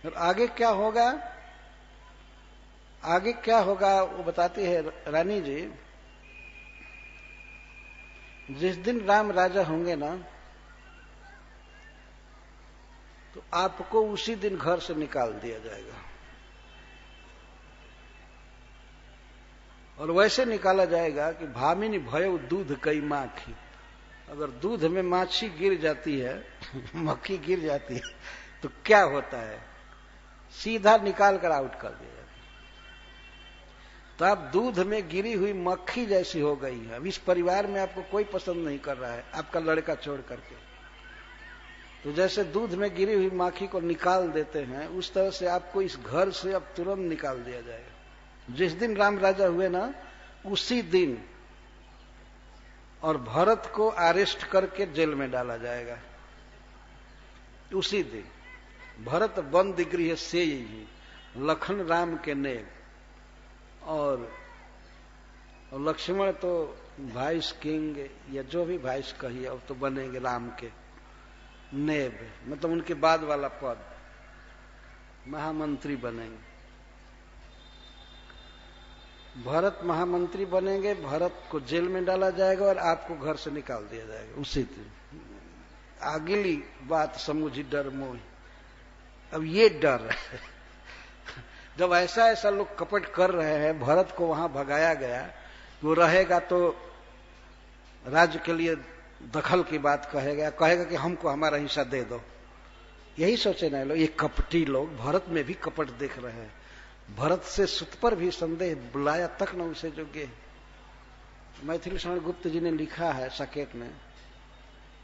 और आगे क्या होगा, आगे क्या होगा वो बताती है रानी जी। जिस दिन राम राजा होंगे ना, तो आपको उसी दिन घर से निकाल दिया जाएगा। और वैसे निकाला जाएगा कि भामिनी भयो दूध कई माखी। अगर दूध में माछी गिर जाती है मक्खी गिर जाती है तो क्या होता है, सीधा निकाल कर आउट कर दिया जाता है। तो आप दूध में गिरी हुई मक्खी जैसी हो गई है। अब इस परिवार में आपको कोई पसंद नहीं कर रहा है, आपका लड़का छोड़ करके। तो जैसे दूध में गिरी हुई माखी को निकाल देते हैं, उस तरह से आपको इस घर से अब तुरंत निकाल दिया जाएगा। जिस दिन राम राजा हुए ना, उसी दिन। और भरत को अरेस्ट करके जेल में डाला जाएगा उसी दिन। भरत बंद गृह से ही लखन राम के नेब। और लक्ष्मण तो वाइस किंग या जो भी वाइस कहिए, अब तो बनेंगे राम के नेब, मतलब उनके बाद वाला पद, महामंत्री बनेंगे। भरत महामंत्री बनेंगे, भरत को जेल में डाला जाएगा और आपको घर से निकाल दिया जाएगा उसी दिन। अगली बात समझी डर मोह। अब ये डर है जब ऐसा ऐसा लोग कपट कर रहे हैं, भरत को वहां भगाया गया, वो रहेगा तो राज्य के लिए दखल की बात कहेगा कि हमको हमारा हिस्सा दे दो। यही सोचे ना लोग, ये कपटी लोग भरत में भी कपट देख रहे हैं। भरत से सुत पर भी संदेह, बुलाया तक न उसे जोगे। मैथिली शरण गुप्त जी ने लिखा है साकेत में,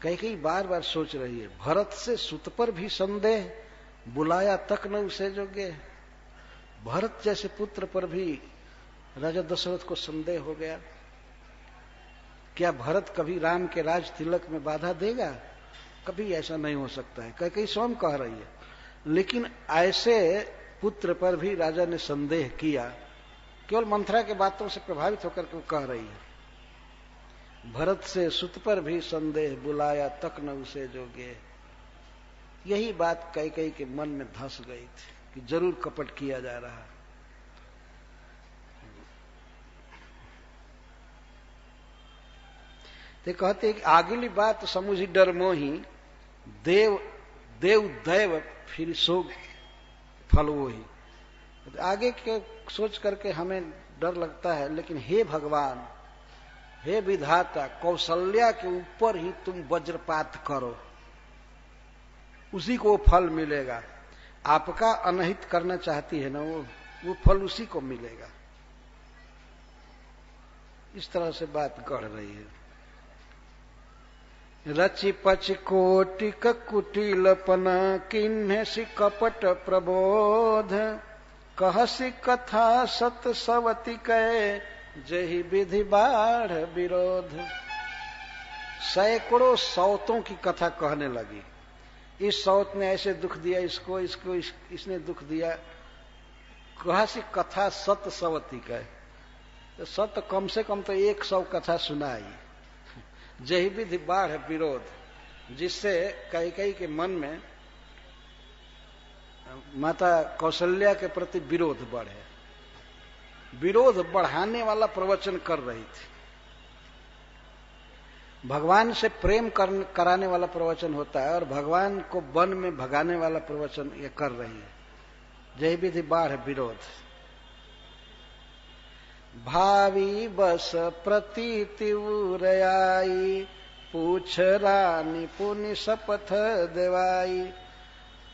कई बार बार सोच रही है, भरत से सुत पर भी संदेह, बुलाया तक न उसे जोगे। भरत जैसे पुत्र पर भी राजा दशरथ को संदेह हो गया। क्या भरत कभी राम के राज तिलक में बाधा देगा? कभी ऐसा नहीं हो सकता है, कई स्वयं कह रही है। लेकिन ऐसे पुत्र पर भी राजा ने संदेह किया, केवल मंथरा के बातों से प्रभावित होकर के वो कह रही है, भरत से सुत पर भी संदेह, बुलाया तक न उसे जोगे। यही बात कैकेयी के मन में धंस गई थी कि जरूर कपट किया जा रहा है। ते कहते कि आगली बात समुझी डर मोही, देव देव दैव फिर सो फल वो ही। आगे के सोच करके हमें डर लगता है, लेकिन हे भगवान, हे विधाता, कौशल्या के ऊपर ही तुम वज्रपात करो, उसी को फल मिलेगा। आपका अनहित करना चाहती है ना वो फल उसी को मिलेगा। इस तरह से बात कह रही है। रचि पच कोटिक कुटिलपना, किन्हसि कपट प्रबोध, कहसि कथा सत सवति कै, जहि विधि बाढ़ विरोध। सैकड़ों सौतों की कथा कहने लगी। इस सौत ने ऐसे दुख दिया इसको, इसने दुख दिया। कहसि कथा सत सवति कै, तो सत कम से कम तो 100 कथा सुनाई। जही विधि बाढ़ विरोध, जिससे कैकेयी के मन में माता कौशल्या के प्रति विरोध बढ़े। विरोध बढ़ाने वाला प्रवचन कर रही थी। भगवान से प्रेम कराने वाला प्रवचन होता है, और भगवान को वन में भगाने वाला प्रवचन ये कर रही है। जय विधि बाढ़ विरोध। भावी बस प्रतीति उरयाई, पूछ रानी पुनि शपथ देवाई।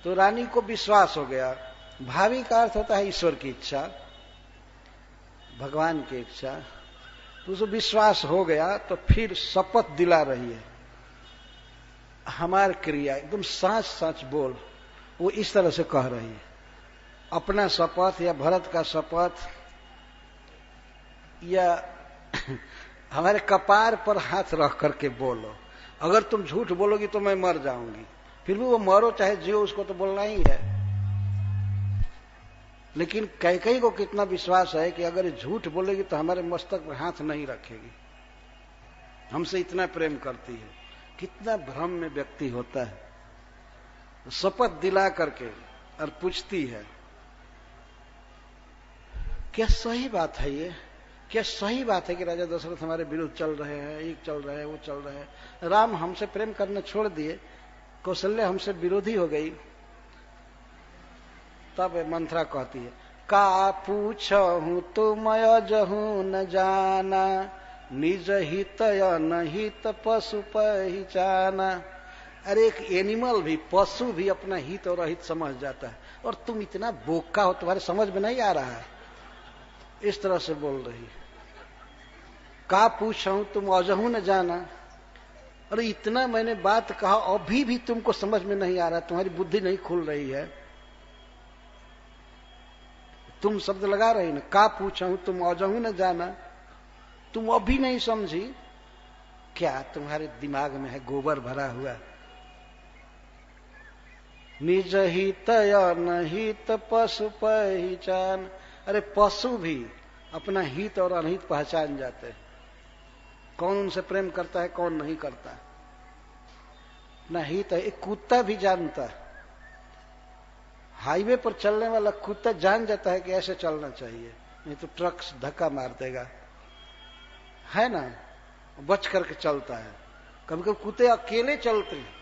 तो रानी को विश्वास हो गया। भावी का अर्थ होता है ईश्वर की इच्छा, भगवान की इच्छा। तो उसे विश्वास हो गया, तो फिर शपथ दिला रही है, हमार क्रिया एकदम साच साच बोल। वो इस तरह से कह रही है, अपना शपथ या भरत का शपथ, या हमारे कपार पर हाथ रख करके बोलो। अगर तुम झूठ बोलोगी तो मैं मर जाऊंगी। फिर भी वो मरो चाहे जियो, उसको तो बोलना ही है। लेकिन कैकेयी को कितना विश्वास है कि अगर झूठ बोलेगी तो हमारे मस्तक पर हाथ नहीं रखेगी, हमसे इतना प्रेम करती है। कितना भ्रम में व्यक्ति होता है। शपथ दिला करके और पूछती है क्या सही बात है ये? क्या सही बात है कि राजा दशरथ हमारे विरुद्ध चल रहे हैं, एक चल रहे हैं, वो चल रहे हैं, राम हमसे प्रेम करना छोड़ दिए, कौशल्या हमसे विरोधी हो गई। तब मंथरा कहती है का पूछहूं तुम अजहूं न जाना, निज हित अनहित पशु पहचाना। अरे एक एनिमल भी, पशु भी अपना हित और अहित समझ जाता है, और तुम इतना बोका हो, तुम्हारे समझ में नहीं आ रहा है। इस तरह से बोल रही है। का पूछूं तुम अजहू न जाना। अरे इतना मैंने बात कहा, अभी भी तुमको समझ में नहीं आ रहा, तुम्हारी बुद्धि नहीं खुल रही है। तुम शब्द लगा रही ना, का पूछूं तुम अजहू न जाना, तुम अभी नहीं समझी। क्या तुम्हारे दिमाग में है गोबर भरा हुआ? निज हित अनहित पशु पहचान। अरे पशु भी अपना हित और अनहित पहचान जाते हैं, कौन उनसे प्रेम करता है, कौन नहीं करता। ना हित है, एक कुत्ता भी जानता है। हाईवे पर चलने वाला कुत्ता जान जाता है कि ऐसे चलना चाहिए, नहीं तो ट्रक धक्का मार देगा, है ना, बच करके चलता है। कभी कभी कुत्ते अकेले चलते हैं,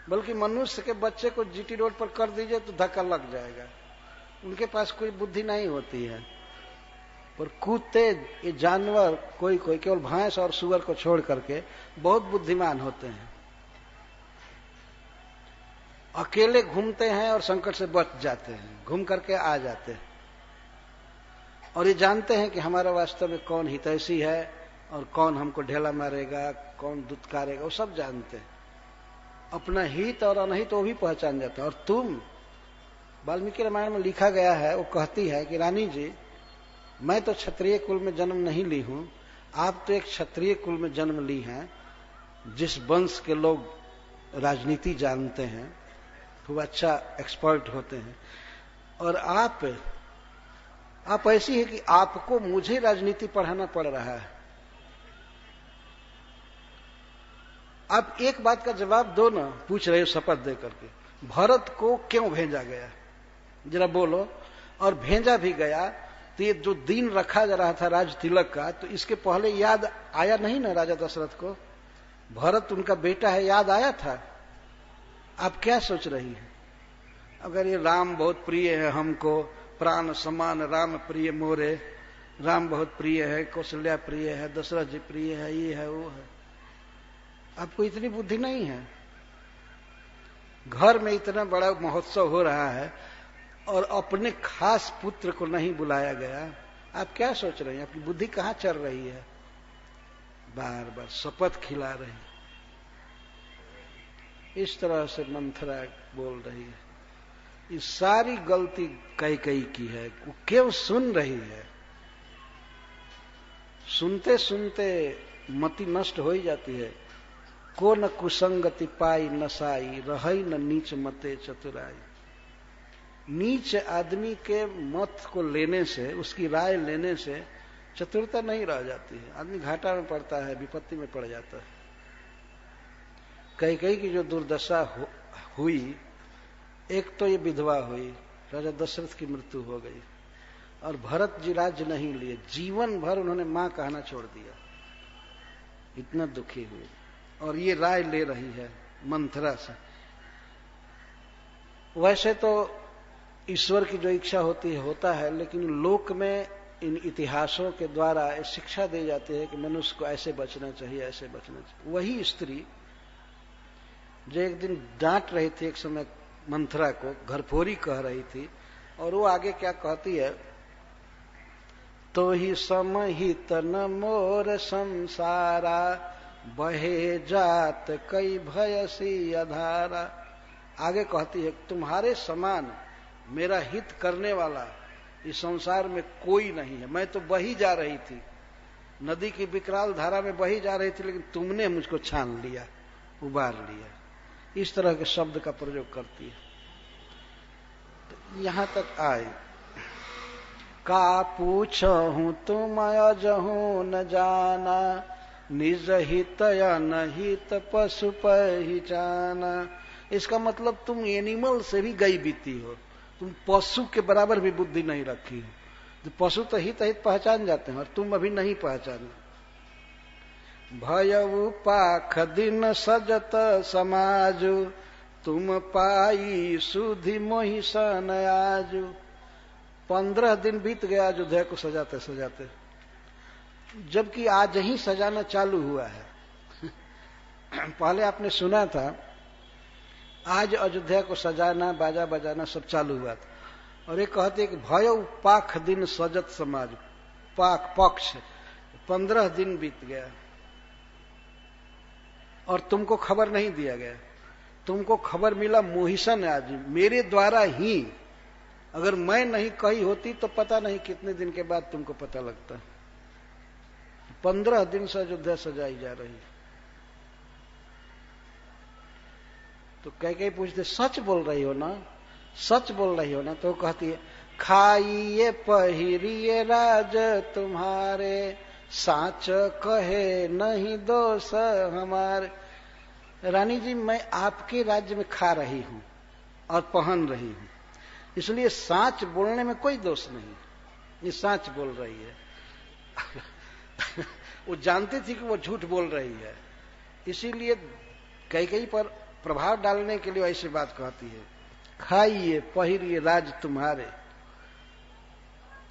बल्कि मनुष्य के बच्चे को जीटी रोड पर कर दीजिए तो धक्का लग जाएगा, उनके पास कोई बुद्धि नहीं होती है। पर कुत्ते, ये जानवर, कोई कोई, केवल भैंस और सुअर को छोड़ करके बहुत बुद्धिमान होते हैं। अकेले घूमते हैं और संकट से बच जाते हैं, घूम करके आ जाते हैं, और ये जानते हैं कि हमारा वास्तव में कौन हितैषी है और कौन हमको ढेला मारेगा, कौन दुत्कारेगा, वो सब जानते हैं। अपना हित और अनहित वो भी पहचान जाता है। और तुम, वाल्मीकि रामायण में लिखा गया है, वो कहती है कि रानी जी, मैं तो क्षत्रिय कुल में जन्म नहीं ली हूं, आप तो एक क्षत्रिय कुल में जन्म ली हैं, जिस वंश के लोग राजनीति जानते हैं, खूब अच्छा एक्सपर्ट होते हैं, और आप ऐसी है कि आपको मुझे राजनीति पढ़ाना पड़ रहा है। आप एक बात का जवाब दो ना, पूछ रहे हो शपथ दे करके, भरत को क्यों भेजा गया, जरा बोलो। और भेजा भी गया तो ये जो दिन रखा जा रहा था राज तिलक का, तो इसके पहले याद आया नहीं ना राजा दशरथ को? भरत उनका बेटा है, याद आया था? आप क्या सोच रही हैं? अगर ये राम बहुत प्रिय है हमको, प्राण समान राम प्रिय मोरे, राम बहुत प्रिय है, कौशल्या प्रिय है, दशरथ जी प्रिय है, ये है वो है, आपको इतनी बुद्धि नहीं है? घर में इतना बड़ा महोत्सव हो रहा है और अपने खास पुत्र को नहीं बुलाया गया, आप क्या सोच रहे हैं? आपकी बुद्धि कहां चल रही है? बार बार शपथ खिला रही, इस तरह से मंथरा बोल रही है। ये सारी गलती कैकेयी की है, वो क्यों सुन रही है? सुनते सुनते मति नष्ट हो ही जाती है। को न कुसंगति पाई नसाई, रही न नीच मते चतुराई। नीच आदमी के मत को लेने से, उसकी राय लेने से चतुरता नहीं रह जाती है, आदमी घाटा में पड़ता है, विपत्ति में पड़ जाता है। कैकेयी की जो दुर्दशा हुई, एक तो ये विधवा हुई, राजा दशरथ की मृत्यु हो गई, और भरत जी राज्य नहीं लिए, जीवन भर उन्होंने मां कहना छोड़ दिया, इतना दुखी हुई। और ये राय ले रही है मंथरा से। वैसे तो ईश्वर की जो इच्छा होती है होता है, लेकिन लोक में इन इतिहासों के द्वारा शिक्षा दी जाती है कि मनुष्य को ऐसे बचना चाहिए, ऐसे बचना चाहिए। वही स्त्री जो एक दिन डांट रही थी एक समय मंथरा को, घरफोरी कह रही थी, और वो आगे क्या कहती है, तो ही समहित न मोर संसारा, बहे जात कई भयसी अधारा। आगे कहती है, तुम्हारे समान मेरा हित करने वाला इस संसार में कोई नहीं है। मैं तो बही जा रही थी, नदी की विकराल धारा में बही जा रही थी, लेकिन तुमने मुझको छान लिया, उबार लिया। इस तरह के शब्द का प्रयोग करती है। तो यहां तक आए, का पूछहूं तुम अजहूं न जाना, निज हित अनहित पशु पहचाना। इसका मतलब तुम एनिमल से भी गई बीती हो, तुम पशु के बराबर भी बुद्धि नहीं रखी हो। तो पशु तो हित हित पहचान जाते हैं और तुम अभी नहीं पहचाने। भयउ पाख दिन सजत समाज, तुम पाई सुधि मोहि सन आजु। 15 दिन बीत गया अयोध्या को सजाते सजाते, जबकि आज ही सजाना चालू हुआ है। पहले आपने सुना था आज अयोध्या को सजाना बाजा बजाना सब चालू हुआ था। और ये कहते कि भयउ पाख दिन सजत समाज, पाक पक्ष 15 दिन बीत गया और तुमको खबर नहीं दिया गया। तुमको खबर मिला मोहिसन आज, मेरे द्वारा ही। अगर मैं नहीं कही होती तो पता नहीं कितने दिन के बाद तुमको पता लगता। 15 दिन से अयोध्या सजाई जा रही। तो कई पूछते सच बोल रही हो ना, सच बोल रही हो ना? तो कहती है खाइए पहिरिए राज तुम्हारे, साच कहे नहीं दोष हमारे। रानी जी मैं आपके राज्य में खा रही हूं और पहन रही हूं, इसलिए साच बोलने में कोई दोष नहीं। ये साच बोल रही है। वो जानती थी कि वो झूठ बोल रही है, इसीलिए कई पर प्रभाव डालने के लिए ऐसी बात कहती है। खाइए पहिरिए राज तुम्हारे,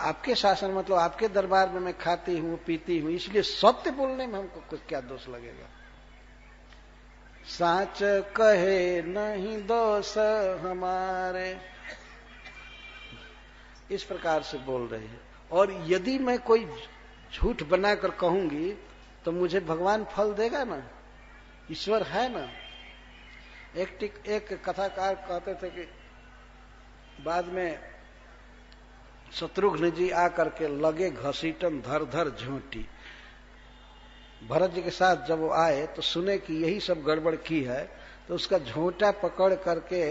आपके शासन मतलब आपके दरबार में मैं खाती हूं पीती हूं, इसलिए सत्य बोलने में हमको कुछ क्या दोष लगेगा। साच कहे नहीं दोष हमारे, इस प्रकार से बोल रहे हैं। और यदि मैं कोई झूठ बनाकर कहूंगी तो मुझे भगवान फल देगा ना, ईश्वर है ना। एक कथाकार कहते थे कि बाद में शत्रुघ्न जी आकर के लगे घसीटन धर धर झोंटी। भरत जी के साथ जब वो आए तो सुने कि यही सब गड़बड़ की है, तो उसका झोंटा पकड़ करके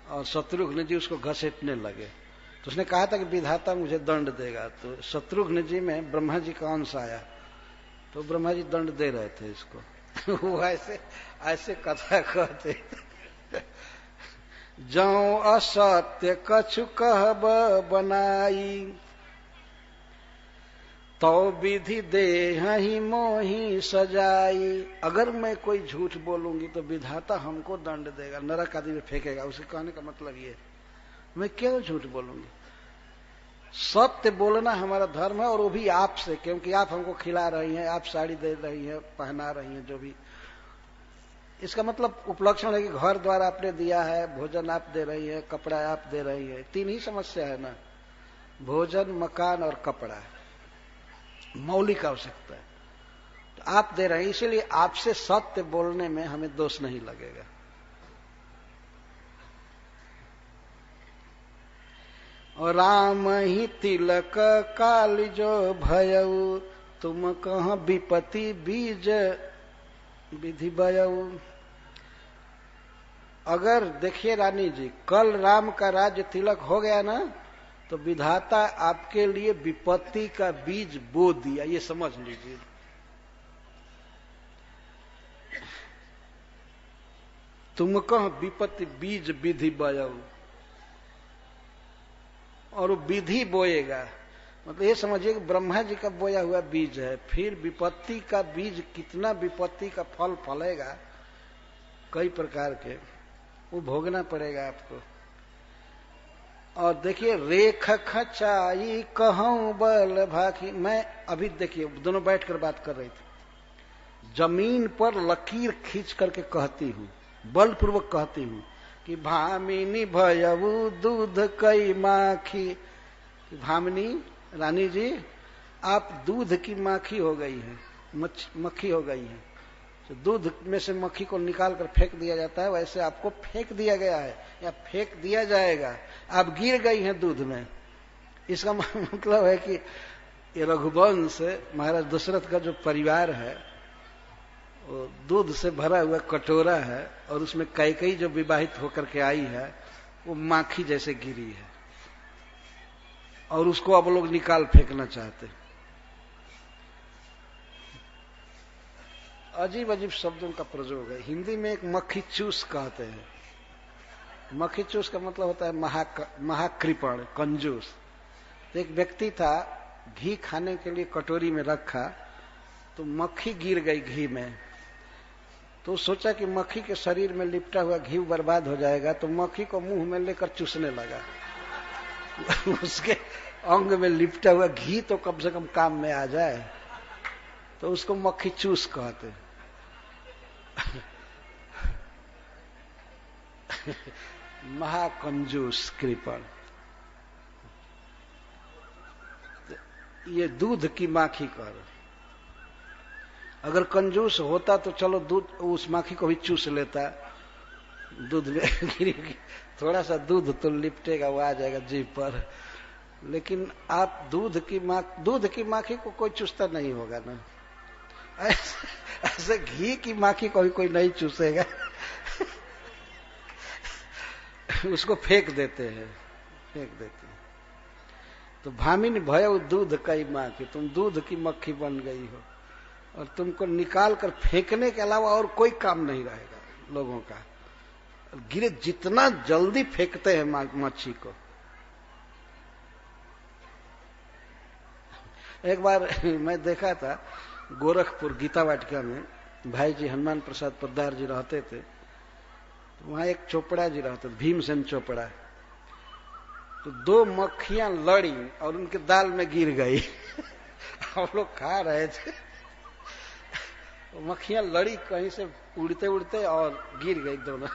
और शत्रुघ्न जी उसको घसीटने लगे। तो उसने कहा था कि विधाता मुझे दंड देगा। तो शत्रुघ्न जी में ब्रह्मा जी का अंश आया, तो ब्रह्मा जी दंड दे रहे थे इसको। वो ऐसे कथा कहते जौ असत्य कछु कहब बनाई, तो विधि देह ही मोही सजाई। अगर मैं कोई झूठ बोलूंगी तो विधाता हमको दंड देगा, नरक आदि में फेंकेगा। उसे कहने का मतलब ये, मैं क्यों झूठ बोलूंगी? सत्य बोलना हमारा धर्म है, और वो भी आपसे, क्योंकि आप हमको खिला रही हैं, आप साड़ी दे रही हैं, पहना रही हैं, जो भी। इसका मतलब उपलक्षण है कि घर द्वार आपने दिया है, भोजन आप दे रही है, कपड़ा आप दे रही है। 3 ही समस्या है ना, भोजन मकान और कपड़ा, मौलिक आवश्यकता है। तो आप दे रहे हैं, इसीलिए आपसे सत्य बोलने में हमें दोष नहीं लगेगा। और राम ही तिलक काल जो भयऊ, तुम कहाँ विपत्ति बीज विधि बयऊ। अगर देखिए रानी जी, कल राम का राज्य तिलक हो गया ना, तो विधाता आपके लिए विपत्ति का बीज बो दिया, ये समझ लीजिए। तुम कहाँ विपत्ति बीज विधि बयऊ, और वो विधि बोएगा, मतलब ये समझिए कि ब्रह्मा जी का बोया हुआ बीज है। फिर विपत्ति का बीज, कितना विपत्ति का फल फलेगा कई प्रकार के, वो भोगना पड़ेगा आपको। और देखिए रेख खचाई कहूं बल भाखी। मैं अभी देखिए दोनों बैठकर बात कर रही थी, जमीन पर लकीर खींच करके कहती हूं, बलपूर्वक कहती हूं कि भामिनी भयऊ दूध कई माखी। भामिनी रानी जी, आप दूध की माखी हो गई है, मक्खी हो गई है। तो दूध में से मक्खी को निकाल कर फेंक दिया जाता है, वैसे आपको फेंक दिया गया है या फेंक दिया जाएगा। आप गिर गई हैं दूध में। इसका मतलब है कि ये रघुवंश, महाराज दशरथ का जो परिवार है, वो दूध से भरा हुआ कटोरा है, और उसमें कैकेयी जो विवाहित होकर के आई है, वो माखी जैसे गिरी है, और उसको अब लोग निकाल फेंकना चाहते। अजीब अजीब शब्दों का प्रयोग है। हिंदी में एक मक्खी चूस कहते हैं, मक्खी चूस का मतलब होता है महाकृपण, कंजूस। तो एक व्यक्ति था, घी खाने के लिए कटोरी में रखा तो मक्खी गिर गई घी में। तो सोचा कि मक्खी के शरीर में लिपटा हुआ घी बर्बाद हो जाएगा, तो मक्खी को मुंह में लेकर चूसने लगा। उसके अंग में लिपटा हुआ घी तो कम से कम काम में आ जाए, तो उसको मक्खी चूस कहते। महाकंजूस कृपण। ये दूध की माखी कर, अगर कंजूस होता तो चलो दूध उस माखी को भी चूस लेता, दूध में गिरेगी थोड़ा सा दूध तो लिपटेगा, वो आ जाएगा जीभ पर। लेकिन आप दूध की माखी को कोई चूसता नहीं होगा ना, ऐसे घी की माखी को भी कोई नहीं चूसेगा। उसको फेंक देते हैं। तो भामिनी भयो दूध कई माखी, तुम दूध की मक्खी बन गई हो और तुमको निकाल कर फेंकने के अलावा और कोई काम नहीं रहेगा लोगों का। गिरे जितना जल्दी फेंकते हैं मच्छी को। एक बार मैं देखा था गोरखपुर गीता वाटिका में, भाई जी हनुमान प्रसाद पोद्दार जी रहते थे, तो वहां एक चोपड़ा जी रहते, भीमसेन चोपड़ा। तो दो मक्खियां लड़ी और उनके दाल में गिर गई। हम लोग खा रहे थे, मक्खियां लड़ी कहीं से उड़ते उड़ते और गिर गई दोनों।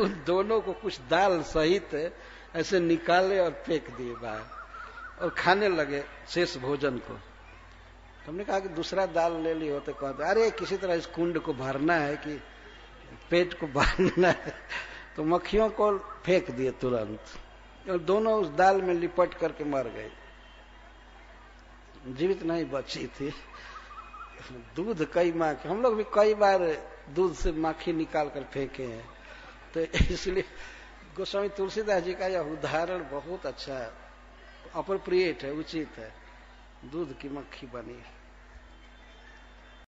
उन दोनों को कुछ दाल सहित ऐसे निकाले और फेंक दिए बाहर और खाने लगे शेष भोजन को। हमने कहा कि दूसरा दाल ले ली होते, कहते अरे किसी तरह इस कुंड को भरना है कि पेट को भरना है। तो मक्खियों को फेंक दिए तुरंत और दोनों उस दाल में लिपट करके मर गई, जीवित नहीं बची थी। दूध कई माखी, हम लोग भी कई बार दूध से माखी निकाल कर फेंके हैं। तो इसलिए गोस्वामी तुलसीदास जी का यह उदाहरण बहुत अच्छा है, अप्रोप्रिएट है, उचित है। दूध की मक्खी बनी।